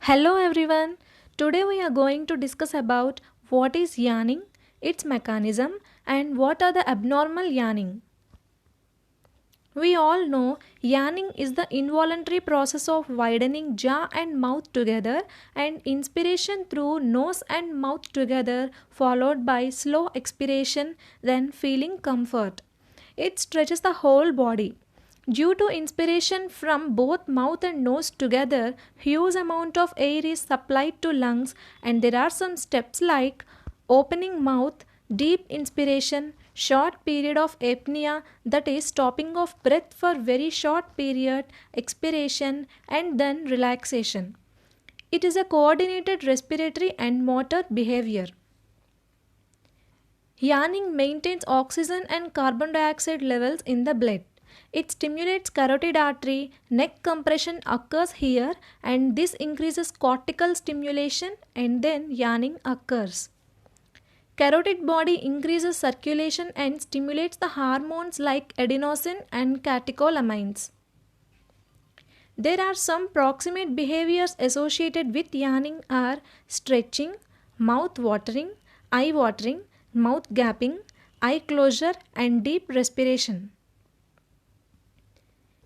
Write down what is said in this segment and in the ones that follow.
Hello everyone. Today we are going to discuss about what is yawning, its mechanism and what are the abnormal yawning. We all know yawning is the involuntary process of widening jaw and mouth together and inspiration through nose and mouth together followed by slow expiration then feeling comfort. It stretches the whole body. Due to inspiration from both mouth and nose together, huge amount of air is supplied to lungs and there are some steps like opening mouth, deep inspiration, short period of apnea that is stopping of breath for very short period, expiration and then relaxation. It is a coordinated respiratory and motor behavior. Yawning maintains oxygen and carbon dioxide levels in the blood. It stimulates carotid artery, neck compression occurs here and this increases cortical stimulation and then yawning occurs. Carotid body increases circulation and stimulates the hormones like adenosine and catecholamines. There are some proximate behaviors associated with yawning are stretching, mouth watering, eye watering, mouth gapping, eye closure and deep respiration.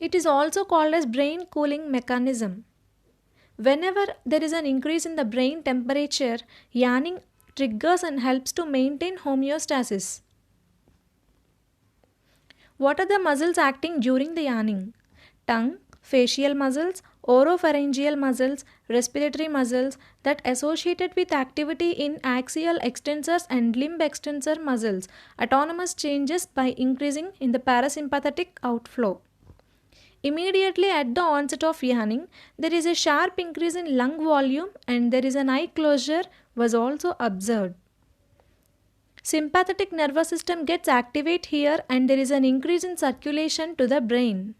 It is also called as brain cooling mechanism. Whenever there is an increase in the brain temperature, yawning triggers and helps to maintain homeostasis. What are the muscles acting during the yawning? Tongue, facial muscles, oropharyngeal muscles, respiratory muscles that associated with activity in axial extensors and limb extensor muscles. Autonomous changes by increasing in the parasympathetic outflow. Immediately at the onset of yawning, there is a sharp increase in lung volume and there is an eye closure was also observed. Sympathetic nervous system gets activate here and there is an increase in circulation to the brain.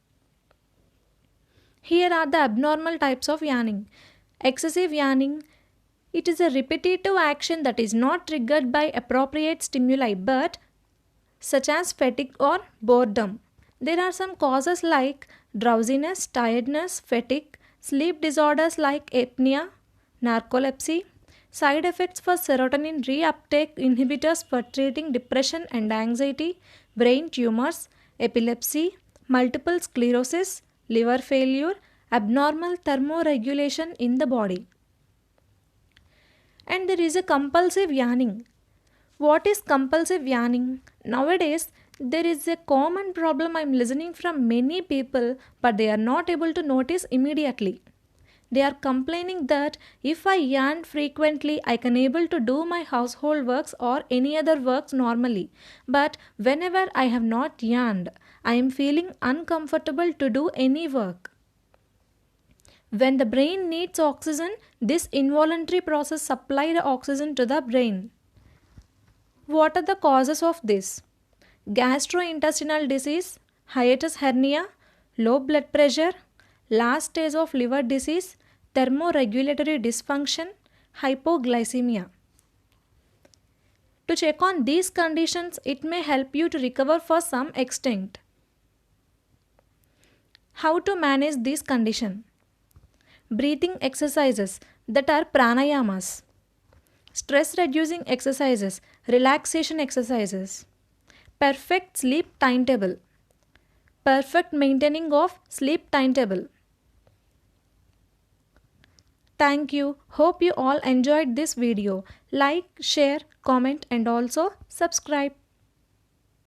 Here are the abnormal types of yawning. Excessive yawning. It is a repetitive action that is not triggered by appropriate stimuli but such as fatigue or boredom. There are some causes like drowsiness, tiredness, fatigue, sleep disorders like apnea, narcolepsy, side effects for serotonin reuptake inhibitors for treating depression and anxiety, brain tumors, epilepsy, multiple sclerosis, liver failure, abnormal thermoregulation in the body. And there is a compulsive yawning. What is compulsive yawning? Nowadays, there is a common problem I am listening from many people, but they are not able to notice immediately. They are complaining that if I yawn frequently, I can able to do my household works or any other works normally. But whenever I have not yawned, I am feeling uncomfortable to do any work. When the brain needs oxygen, this involuntary process supplies the oxygen to the brain. What are the causes of this? Gastrointestinal disease, hiatus hernia, low blood pressure, last stage of liver disease, thermoregulatory dysfunction, hypoglycemia. To check on these conditions, it may help you to recover for some extent. How to manage this condition? Breathing exercises that are pranayamas, stress reducing exercises, relaxation exercises, perfect sleep timetable, perfect maintaining of sleep timetable. Thank you. Hope you all enjoyed this video. Like, share, comment and also subscribe.